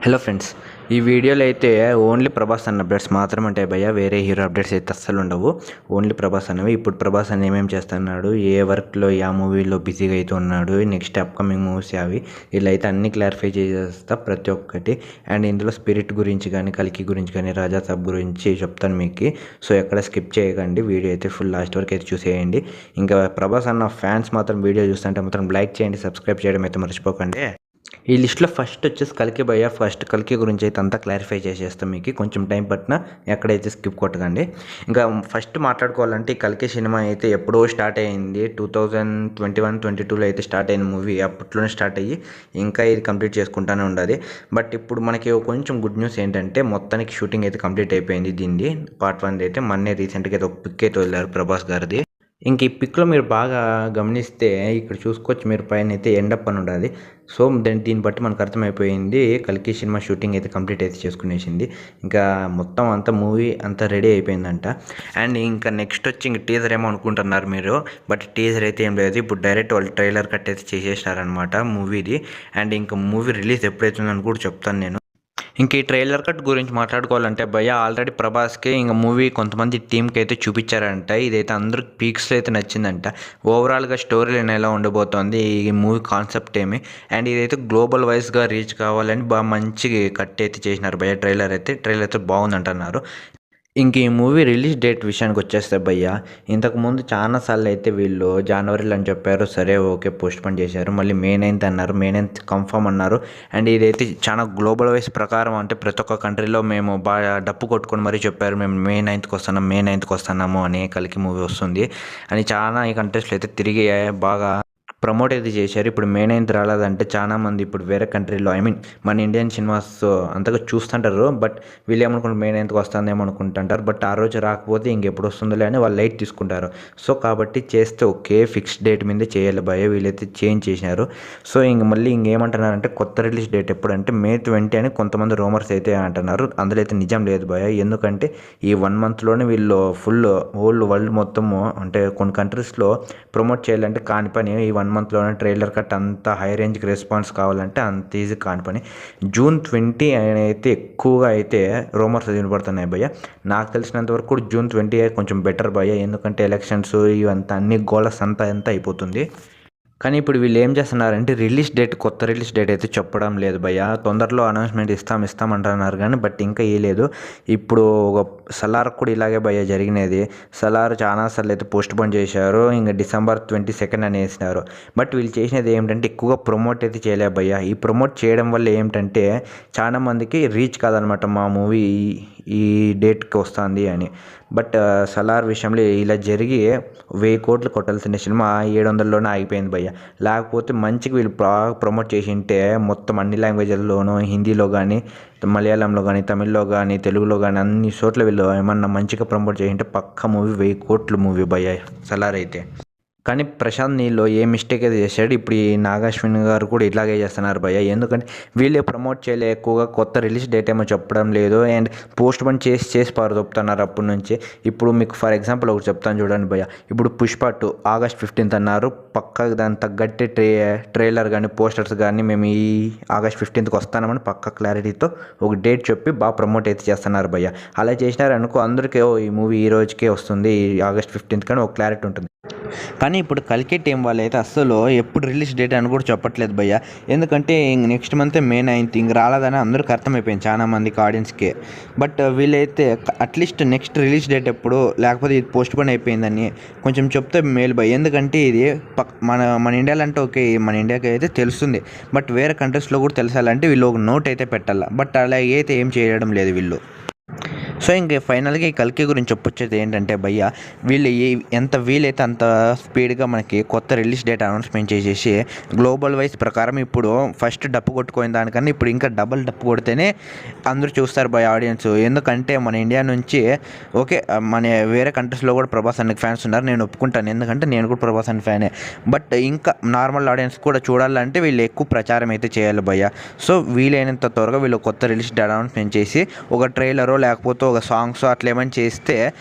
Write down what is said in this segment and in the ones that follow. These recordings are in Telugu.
హలో ఫ్రెండ్స్, ఈ వీడియోలో అయితే ఓన్లీ ప్రభాస్ అన్న అప్డేట్స్ మాత్రమే ఉంటాయి భయ్య. వేరే హీరో అప్డేట్స్ అయితే అస్సలు ఉండవు. ఓన్లీ ప్రభాస్ అన్నవి. ఇప్పుడు ప్రభాస్ అన్న ఏమేమి చేస్తున్నాడు, ఏ వర్క్లో ఏ మూవీలో బిజీగా అయితే ఉన్నాడు, నెక్స్ట్ అప్కమింగ్ మూవీస్ అవి ఇలా అయితే అన్ని క్లారిఫై చేసేస్తా ప్రతి ఒక్కటి. అండ్ ఇందులో స్పిరిట్ గురించి కానీ, కల్కి గురించి కానీ, రాజా సాబ్ గురించి చెప్తాను మీకు. సో ఎక్కడ స్కిప్ చేయకండి, వీడియో అయితే ఫుల్ లాస్ట్ వరకు అయితే చూసేయండి. ఇంకా ప్రభాస్ అన్న ఫ్యాన్స్ మాత్రం వీడియో చూస్తుంటే మాత్రం లైక్ చేయండి, సబ్స్క్రైబ్ చేయడం అయితే మర్చిపోకండి. ఈ లిస్ట్లో ఫస్ట్ వచ్చేసి కల్కి భయ్య. ఫస్ట్ కల్కి గురించి అయితే అంతా క్లారిఫై చేసేస్తాం మీకు. కొంచెం టైం పట్టినా ఎక్కడైతే స్కిప్ కొట్టకండి. ఇంకా ఫస్ట్ మాట్లాడుకోవాలంటే ఈ కల్కి సినిమా అయితే ఎప్పుడో స్టార్ట్ అయ్యింది. 2021-22లో అయితే స్టార్ట్ అయిన మూవీ. అప్పట్లోనే స్టార్ట్ అయ్యి ఇంకా ఇది కంప్లీట్ చేసుకుంటూనే ఉండదు. బట్ ఇప్పుడు మనకి కొంచెం గుడ్ న్యూస్ ఏంటంటే మొత్తానికి షూటింగ్ అయితే కంప్లీట్ అయిపోయింది. దీన్ని పార్ట్ 1 అయితే మొన్నే రీసెంట్గా అయితే ఒక పిక్ అయితే వదిలారు ప్రభాస్ గారిది. ఇంక ఈ పిక్లో మీరు బాగా గమనిస్తే ఇక్కడ చూసుకోవచ్చు, మీరు పైన అయితే ఎండప్ అని ఉండాలి. సో దీన్ని బట్టి మనకు అర్థమైపోయింది కల్కి సినిమా షూటింగ్ అయితే కంప్లీట్ అయితే చేసుకునేసింది. ఇంకా మొత్తం అంతా మూవీ అంతా రెడీ అయిపోయిందంట. అండ్ ఇంకా నెక్స్ట్ వచ్చి ఇంక టీజర్ ఏమో అనుకుంటున్నారు మీరు, బట్ టీజర్ అయితే ఏం లేదు. ఇప్పుడు డైరెక్ట్ వాళ్ళు ట్రైలర్ కట్ అయితే చేసేసినారనమాట మూవీది. అండ్ ఇంకా మూవీ రిలీజ్ ఎప్పుడైతుందని కూడా చెప్తాను నేను. ఇంక ఈ ట్రైలర్ కట్ గురించి మాట్లాడుకోవాలంటే భయ్య, ఆల్రెడీ ప్రభాస్కి ఇంకా మూవీ కొంతమంది టీంకి అయితే చూపించారంట. ఇదైతే అందరికి పీక్స్లో అయితే నచ్చిందంట. ఓవరాల్గా స్టోరీ లైన్ ఎలా ఉండబోతోంది, ఈ మూవీ కాన్సెప్ట్ ఏమి, అండ్ ఇదైతే గ్లోబల్ వైజ్గా రీచ్ కావాలని బాగా మంచి కట్ అయితే చేసినారు భయ్య. ట్రైలర్ అయితే బాగుందంటున్నారు. ఇంక ఈ మూవీ రిలీజ్ డేట్ విషయానికి వచ్చేస్తే భయ్య, ఇంతకుముందు చాలాసార్లు అయితే వీళ్ళు జనవరిలో అని చెప్పారు. సరే ఓకే, పోస్ట్ పోన్ చేశారు. మళ్ళీ మే 9th అన్నారు, మే 9th కన్ఫర్మ్ అన్నారు. అండ్ ఇదైతే చాలా గ్లోబల్ వైజ్ ప్రకారం అంటే ప్రతి ఒక్క కంట్రీలో మేము బాగా డప్పు కొట్టుకొని మరీ చెప్పారు, మేము మే 9th వస్తున్నాము అని, కల్కి మూవీ వస్తుంది అని చాలా ఈ కంట్రీస్లో అయితే తిరిగి బాగా ప్రమోట్ అయితే చేశారు. ఇప్పుడు మే 9th రాలేదంటే చాలామంది ఇప్పుడు వేరే కంట్రీలో, ఐ మీన్ మన ఇండియన్ సినిమాస్ అంతగా చూస్తుంటారు. బట్ వీళ్ళు ఏమనుకుంటారు, మే 9th వస్తుందేమో అనుకుంటుంటారు. బట్ ఆ రోజు రాకపోతే ఇంకెప్పుడు వస్తుందిలే అని వాళ్ళు లైట్ తీసుకుంటారు. సో కాబట్టి చేస్తే ఓకే, ఫిక్స్డ్ డేట్ మీదే చేయాలి భయ. వీళ్ళైతే చేంజ్ చేసినారు. సో మళ్ళీ ఇంకేమంటున్నారంటే కొత్త రిలీజ్ డేట్ ఎప్పుడంటే మే 20 అని కొంతమంది రూమర్స్ అయితే అంటున్నారు. అందులో అయితే నిజం లేదు భయ. ఎందుకంటే ఈ 1 monthలోనే వీళ్ళు ఫుల్ హోల్ వరల్డ్ మొత్తము అంటే కొన్ని కంట్రీస్లో ప్రమోట్ చేయాలంటే కాని పని. ఈ 1 monthలోనే ట్రైలర్ కట్ అంతా హై రేంజ్కి రెస్పాన్స్ కావాలంటే అంత ఈజీ కాని పని. June 20 అయితే ఎక్కువగా అయితే రూమర్స్ వినపడుతున్నాయి భయ్య. నాకు తెలిసినంత వరకు కూడా June 20 కొంచెం బెటర్ భయ్య. ఎందుకంటే ఎలక్షన్స్ ఇవంతా అన్ని గోలస్ అంతా అయిపోతుంది. కానీ ఇప్పుడు వీళ్ళు ఏం చేస్తున్నారంటే కొత్త రిలీజ్ డేట్ అయితే చెప్పడం లేదు భయ్య. తొందరలో అనౌన్స్మెంట్ ఇస్తాం అంటున్నారు కానీ బట్ ఇంకా ఇవ్వలేదు. ఇప్పుడు ఒక సలార్ కూడా ఇలాగే భయ్య జరిగినది. సలార్ చాలాసార్లు అయితే పోస్ట్ పోన్ చేశారు. ఇంకా December 22 అని వేసినారు. బట్ వీళ్ళు చేసినది ఏమిటంటే ఎక్కువగా ప్రమోట్ అయితే చేయలే భయ్య. ఈ ప్రమోట్ చేయడం వల్ల ఏమిటంటే చాలా మందికి రీచ్ కాదనమాట మా మూవీ ఈ డేట్కి వస్తుంది అని. బట్ సలార్ విషయంలో ఇలా జరిగి 1000 కోట్లు కొట్టాల్సిన సినిమా 700లోనే ఆగిపోయింది భయ్య. లేకపోతే మంచిగా వీళ్ళు ప్రమోట్ చేసి ఉంటే మొత్తం అన్ని లాంగ్వేజ్ల్లోనూ, హిందీలో కానీ, మలయాళంలో కానీ, తమిళ్లో కానీ, తెలుగులో కానీ అన్ని చోట్ల వీళ్ళు ఏమన్నా మంచిగా ప్రమోట్ చేసి ఉంటే పక్క మూవీ 1000 కోట్ల మూవీ భయ్య సలార్ అయితే. కానీ ప్రశాంత్ నీల్లో ఏ మిస్టేక్ అయితే చేశాడు. ఇప్పుడు ఈ నాగాశ్విన్ గారు కూడా ఇట్లాగే చేస్తున్నారు భయ్య. ఎందుకంటే వీళ్ళే ప్రమోట్ చేయలే, ఎక్కువగా కొత్త రిలీజ్ డేట్ ఏమో చెప్పడం లేదు. అండ్ పోస్ట్ పోన్ చేసి చెప్తున్నారు అప్పటి నుంచి. ఇప్పుడు మీకు ఫర్ ఎగ్జాంపుల్ ఒకటి చెప్తాను చూడండి భయ్య. ఇప్పుడు పుష్ప 2 August 15th అన్నారు. పక్క దాని తగ్గట్టే ట్రైలర్ కానీ, పోస్టర్స్ కానీ మేము ఈ August 15th వస్తామని పక్క క్లారిటీతో ఒక డేట్ చెప్పి బాగా ప్రమోట్ అయితే చేస్తున్నారు భయ్య. అలా చేసినారనుకో అందరికీ ఈ మూవీ ఈ రోజుకే వస్తుంది, ఈ August 15th కానీ ఒక క్లారిటీ ఉంటుంది. కానీ ఇప్పుడు కల్కి టీం వాళ్ళు అయితే అస్సలు ఎప్పుడు రిలీజ్ డేట్ అని కూడా చెప్పట్లేదు భయ్య. ఎందుకంటే నెక్స్ట్ మంత్ May 9th ఇంక రాలేదని అందరికీ అర్థమైపోయింది చాలా మందికి, ఆడియన్స్కి. బట్ వీళ్ళైతే అట్లీస్ట్ నెక్స్ట్ రిలీజ్ డేట్ ఎప్పుడు, లేకపోతే ఇది పోస్ట్ పోన్ అయిపోయిందని కొంచెం చెప్తే మేలు భయ్య. ఎందుకంటే ఇది మన ఇండియాలో అంటే ఓకే, మన ఇండియాకి అయితే తెలుస్తుంది. బట్ వేరే కంట్రీస్లో కూడా తెలిసాలంటే వీళ్ళు ఒక నోట్ అయితే పెట్టాలి. బట్ అలా అయితే ఏం చేయడం లేదు వీళ్ళు. సో ఇంక ఫైనల్గా ఈ కల్కి గురించి చెప్పొచ్చేది ఏంటంటే భయ్య, వీళ్ళు ఎంత వీలైతే అంత స్పీడ్గా మనకి కొత్త రిలీజ్ డేట్ అనౌన్స్మెంట్ చేసేసి గ్లోబల్ వైజ్ ప్రకారం ఇప్పుడు ఫస్ట్ డప్పు కొట్టుకోయిన దానికన్నా ఇప్పుడు ఇంకా డబుల్ డప్పు కొడితేనే అందరూ చూస్తారు భయ్య ఆడియన్స్. ఎందుకంటే మన ఇండియా నుంచి ఓకే, మన వేరే కంట్రీస్లో కూడా ప్రభాస్ అన్నకి ఫ్యాన్స్ ఉన్నారు, నేను ఒప్పుకుంటాను. ఎందుకంటే నేను కూడా ప్రభాస్ అన్న ఫ్యానే. బట్ ఇంకా నార్మల్ ఆడియన్స్ కూడా చూడాలంటే వీళ్ళు ఎక్కువ ప్రచారం అయితే చేయాలి భయ్య. సో వీలైనంత త్వరగా వీళ్ళు కొత్త రిలీజ్ డేట్ అనౌన్స్మెంట్ చేసి ఒక ట్రైలరో లేకపోతే ఒక సాంగ్స్ అట్లా ఏమైనా చేస్తే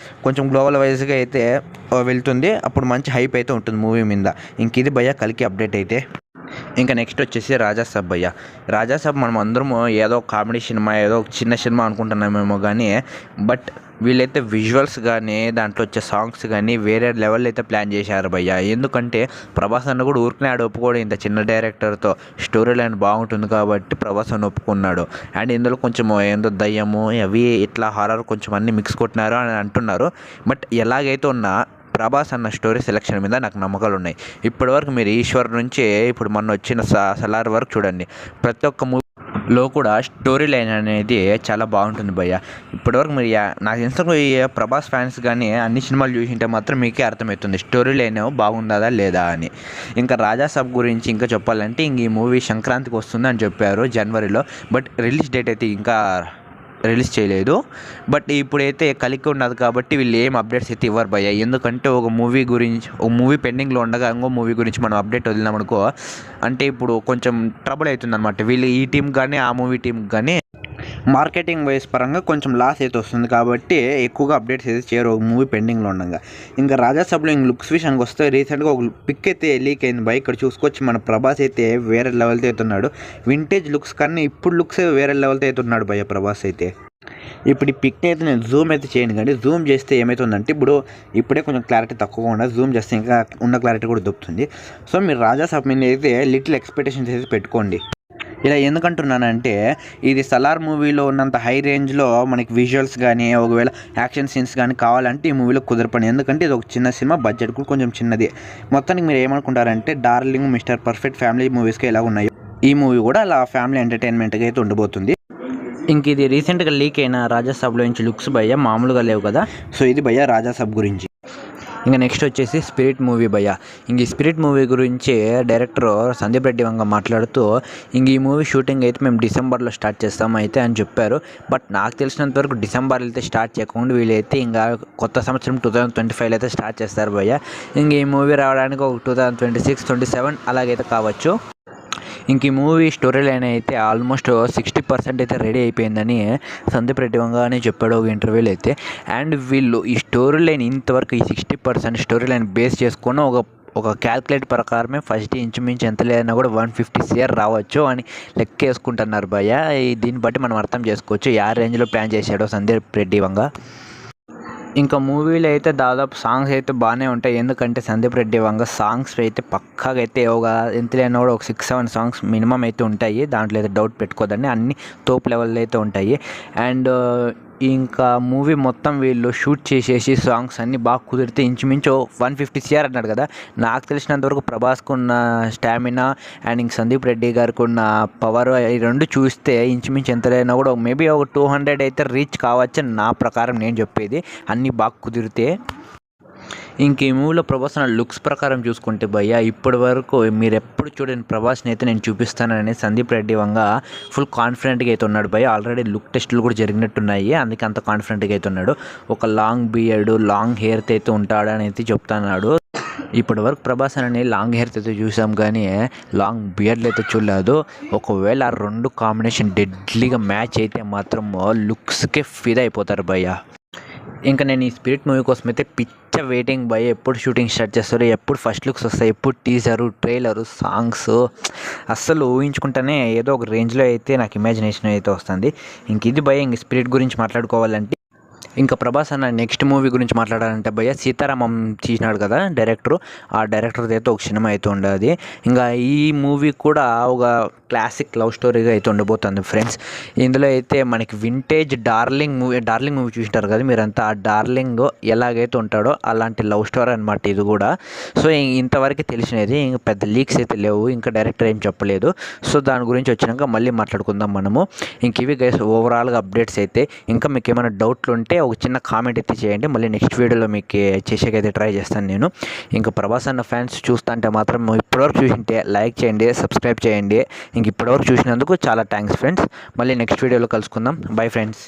కొంచెం గ్లోబల్ వైజ్గా అయితే వెళ్తుంది. అప్పుడు మంచి హైప్ అయితే ఉంటుంది మూవీ మీద. ఇంక ఇది భయ్య కల్కి అప్డేట్ అయితే. ఇంకా నెక్స్ట్ వచ్చేసి రాజాసాబ్ భయ్య. రాజాసాబ్ మనం అందరము ఏదో కామెడీ సినిమా, ఏదో చిన్న సినిమా అనుకుంటున్నామేమో కానీ బట్ వీళ్ళైతే విజువల్స్ కానీ దాంట్లో వచ్చే సాంగ్స్ కానీ వేరే లెవెల్ అయితే ప్లాన్ చేశారు భయ్య. ఎందుకంటే ప్రభాస్ అన్న కూడా ఊరికనే ఒప్పుకోడు, ఇంత చిన్న డైరెక్టర్తో స్టోరీ లైన్ బాగుంటుంది కాబట్టి ప్రభాస్ అన్న ఒప్పుకున్నాడు. అండ్ ఇందులో కొంచెం ఏందో దయ్యము అవి ఇట్లా హారర్ కొంచెం అన్నీ మిక్స్ కొట్టినారు అని అంటున్నారు. బట్ ఎలాగైతే ఉన్నా ప్రభాస్ అన్న స్టోరీ సెలెక్షన్ మీద నాకు నమ్మకాలు ఉన్నాయి. ఇప్పటివరకు మీరు ఈశ్వర్ నుంచి ఇప్పుడు మొన్న వచ్చిన సలార్ వరకు చూడండి, ప్రతి ఒక్క మూవీలో కూడా స్టోరీ లైన్ అనేది చాలా బాగుంటుంది భయ్య. ఇప్పటివరకు మీరు నాకు తెలిసిన ప్రభాస్ ఫ్యాన్స్ కానీ అన్ని సినిమాలు చూసింటే మాత్రం మీకే అర్థమవుతుంది స్టోరీ లైన్ బాగుందా లేదా అని. ఇంకా రాజాసాబ్ గురించి ఇంకా చెప్పాలంటే ఇంక ఈ మూవీ సంక్రాంతికి వస్తుంది అని చెప్పారు జనవరిలో, బట్ రిలీజ్ డేట్ అయితే ఇంకా రిలీజ్ చేయలేదు. బట్ ఇప్పుడైతే కలికి ఉన్నది కాబట్టి వీళ్ళు ఏం అప్డేట్స్ అయితే ఇవ్వరు భయ్య. ఎందుకంటే ఒక మూవీ పెండింగ్లో ఉండగా ఇంకో మూవీ గురించి మనం అప్డేట్ వదిలినామనుకో అంటే ఇప్పుడు కొంచెం ట్రబుల్ అవుతుంది అనమాట. వీళ్ళు ఈ టీం కానీ ఆ మూవీ టీం కానీ మార్కెటింగ్ వైజ్ పరంగా కొంచెం లాస్ అయితే వస్తుంది కాబట్టి ఎక్కువగా అప్డేట్స్ అయితే చేయరు ఒక మూవీ పెండింగ్లో ఉండగా. ఇంకా రాజాసాబ్లో ఇంక లుక్స్ విషయానికి వస్తే రీసెంట్గా ఒక పిక్ అయితే లీక్ అయింది బై. ఇక్కడ చూసుకోవచ్చు మన ప్రభాస్ అయితే వేరే లెవెల్తో అవుతున్నాడు. వింటేజ్ లుక్స్ కన్నా ఇప్పుడు లుక్స్ వేరే లెవెల్తో అవుతున్నాడు భయ్య ప్రభాస్ అయితే. ఇప్పుడు ఈ పిక్ని అయితే నేను జూమ్ అయితే చేయను, కానీ జూమ్ చేస్తే ఏమవుతుందంటే ఇప్పుడే కొంచెం క్లారిటీ తక్కువగా ఉండదు, జూమ్ చేస్తే ఇంకా ఉన్న క్లారిటీ కూడా దొరుకుతుంది. సో మీరు రాజాసాబ్ మీద అయితే లిటిల్ ఎక్స్పెక్టేషన్స్ అయితే పెట్టుకోండి. ఇలా ఎందుకంటున్నానంటే ఇది సలార్ మూవీలో ఉన్నంత హై రేంజ్లో మనకి విజువల్స్ కానీ ఒకవేళ యాక్షన్ సీన్స్ కానీ కావాలంటే ఈ మూవీలో కుదరపని. ఎందుకంటే ఇది ఒక చిన్న సినిమా, బడ్జెట్ కూడా కొంచెం చిన్నది. మొత్తానికి మీరు ఏమనుకుంటారంటే డార్లింగ్, మిస్టర్ పర్ఫెక్ట్ ఫ్యామిలీ మూవీస్కి ఎలా ఉన్నాయో ఈ మూవీ కూడా అలా ఫ్యామిలీ ఎంటర్టైన్మెంట్గా అయితే ఉండబోతుంది. ఇంక ఇది రీసెంట్గా లీక్ అయిన రాజాసాబ్లో నుంచి లుక్స్ భయ్య మామూలుగా లేవు కదా. సో ఇది భయ్య రాజాసాబ్ గురించి. ఇంకా నెక్స్ట్ వచ్చేసి స్పిరిట్ మూవీ భయ్య. ఇంక ఈ స్పిరిట్ మూవీ గురించి డైరెక్టర్ సందీప్ రెడ్డి వంగ మాట్లాడుతూ ఇంక ఈ మూవీ షూటింగ్ అయితే మేము డిసెంబర్లో స్టార్ట్ చేస్తాం అయితే అని చెప్పారు. బట్ నాకు తెలిసినంత వరకు డిసెంబర్లో అయితే స్టార్ట్ చేయకుండా వీళ్ళైతే ఇంకా కొత్త సంవత్సరం 2025 అయితే స్టార్ట్ చేస్తారు భయ్య. ఇంక ఈ మూవీ రావడానికి ఒక 2026, 27 అలాగైతే కావచ్చు. ఇంక ఈ మూవీ స్టోరీ లైన్ అయితే ఆల్మోస్ట్ 60% అయితే రెడీ అయిపోయిందని సందీప్ రెడ్డి వంగానే చెప్పాడు ఒక ఇంటర్వ్యూలో అయితే. అండ్ వీళ్ళు ఈ స్టోరీ లైన్ ఇంతవరకు ఈ 60% స్టోరీ లైన్ బేస్ చేసుకుని ఒక క్యాల్కులేట్ ప్రకారమే ఫస్ట్ ఇంచుమించు ఎంత లేదన్నా కూడా 150 CR రావచ్చు అని లెక్క వేసుకుంటున్నారు భయ్య. దీన్ని బట్టి మనం అర్థం చేసుకోవచ్చు ఏ రేంజ్లో ప్లాన్ చేశాడో సందీప్ రెడ్డి వంగ. ఇంకా మూవీలో అయితే దాదాపు సాంగ్స్ అయితే బాగానే ఉంటాయి. ఎందుకంటే సందీప్ రెడ్డి వంగ సాంగ్స్ అయితే పక్కాగా అయితే ఎంత లేనా కూడా ఒక 6-7 సాంగ్స్ మినిమం అయితే ఉంటాయి. దాంట్లో అయితే డౌట్ పెట్టుకోదండి, అన్ని తోపు లెవెల్లో అయితే ఉంటాయి. అండ్ ఇంకా మూవీ మొత్తం వీళ్ళు షూట్ చేసేసి సాంగ్స్ అన్నీ బాగా కుదిరితే ఇంచుమించు 150 CR అన్నాడు కదా. నాకు తెలిసినంతవరకు ప్రభాస్కు ఉన్న స్టామినా అండ్ ఇంక సందీప్ రెడ్డి గారికి ఉన్న పవర్ ఈ రెండు చూస్తే ఇంచుమించు ఎంతైనా కూడా మేబీ ఒక 200 అయితే రీచ్ కావచ్చు నా ప్రకారం నేను చెప్పేది, అన్నీ బాగా కుదిరితే. ఇంక ఈ మూవీలో ప్రభాస్ లుక్స్ ప్రకారం చూసుకుంటే భయ్య ఇప్పటి వరకు మీరు ఎప్పుడు చూడండి ప్రభాస్ని అయితే నేను చూపిస్తానని సందీప్ రెడ్డి వంగ ఫుల్ కాన్ఫిడెంట్గా అయితే ఉన్నాడు భయ్య. ఆల్రెడీ లుక్ టెస్టులు కూడా జరిగినట్టున్నాయి, అందుకే అంత కాన్ఫిడెంట్గా అయితే ఉన్నాడు. ఒక లాంగ్ బియర్డ్, లాంగ్ హెయిర్తో అయితే ఉంటాడని అయితే చెప్తున్నాడు. ఇప్పటి వరకు ప్రభాస్ అని లాంగ్ హెయిర్ అయితే చూసాం కానీ లాంగ్ బియర్డ్లు అయితే చూడలేదు. ఒకవేళ ఆ రెండు కాంబినేషన్ డెడ్లీగా మ్యాచ్ అయితే మాత్రం లుక్స్కే ఫిదా అయిపోతారు భయ్య. ఇంకా నేను ఈ స్పిరిట్ మూవీ కోసం అయితే పిచ్చ వెయిటింగ్ భయ్య. ఎప్పుడు షూటింగ్ స్టార్ట్ చేస్తారు, ఎప్పుడు ఫస్ట్ లుక్స్ వస్తాయి, ఎప్పుడు టీజరు, ట్రైలరు, సాంగ్స్ అస్సలు ఊహించుకుంటేనే ఏదో ఒక రేంజ్లో అయితే నాకు ఇమాజినేషన్ అయితే వస్తుంది. ఇంక ఇది భయ్య. ఇంక స్పిరిట్ గురించి మాట్లాడుకోవాలంటే ఇంకా ప్రభాస్ అన్న నెక్స్ట్ మూవీ గురించి మాట్లాడాలంటే భయ్య సీతారామం తీసినాడు కదా డైరెక్టరు, ఆ డైరెక్టర్ అయితే ఒక సినిమా అయితే ఉండదు. ఇంకా ఈ మూవీ కూడా ఒక క్లాసిక్ లవ్ స్టోరీగా అయితే ఉండబోతుంది ఫ్రెండ్స్. ఇందులో అయితే మనకి వింటేజ్ డార్లింగ్ మూవీ చూసింటారు కదా మీరంతా, ఆ డార్లింగ్ ఎలాగైతే ఉంటాడో అలాంటి లవ్ స్టోరీ అనమాట ఇది కూడా. సో ఇంతవరకు తెలిసినది, ఇంకా పెద్ద లీక్స్ అయితే లేవు, ఇంకా డైరెక్టర్ ఏం చెప్పలేదు. సో దాని గురించి వచ్చినాక మళ్ళీ మాట్లాడుకుందాం మనము. ఇంక ఇవి గైస్ ఓవరాల్గా అప్డేట్స్ అయితే. ఇంకా మీకు ఏమైనా డౌట్లు ఉంటే ఒక చిన్న కామెంట్ అయితే చేయండి, మళ్ళీ నెక్స్ట్ వీడియోలో మీకు చేసేకైతే ట్రై చేస్తాను నేను. ఇంకా ప్రభాస్ అన్న ఫ్యాన్స్ చూస్తా అంటే మాత్రం ఇప్పటివరకు చూసింటే లైక్ చేయండి, సబ్స్క్రైబ్ చేయండి. ఇంక ఇప్పటివరకు చూసినందుకు చాలా థ్యాంక్స్ ఫ్రెండ్స్. మళ్ళీ నెక్స్ట్ వీడియోలో కలుసుకుందాం. Bye friends.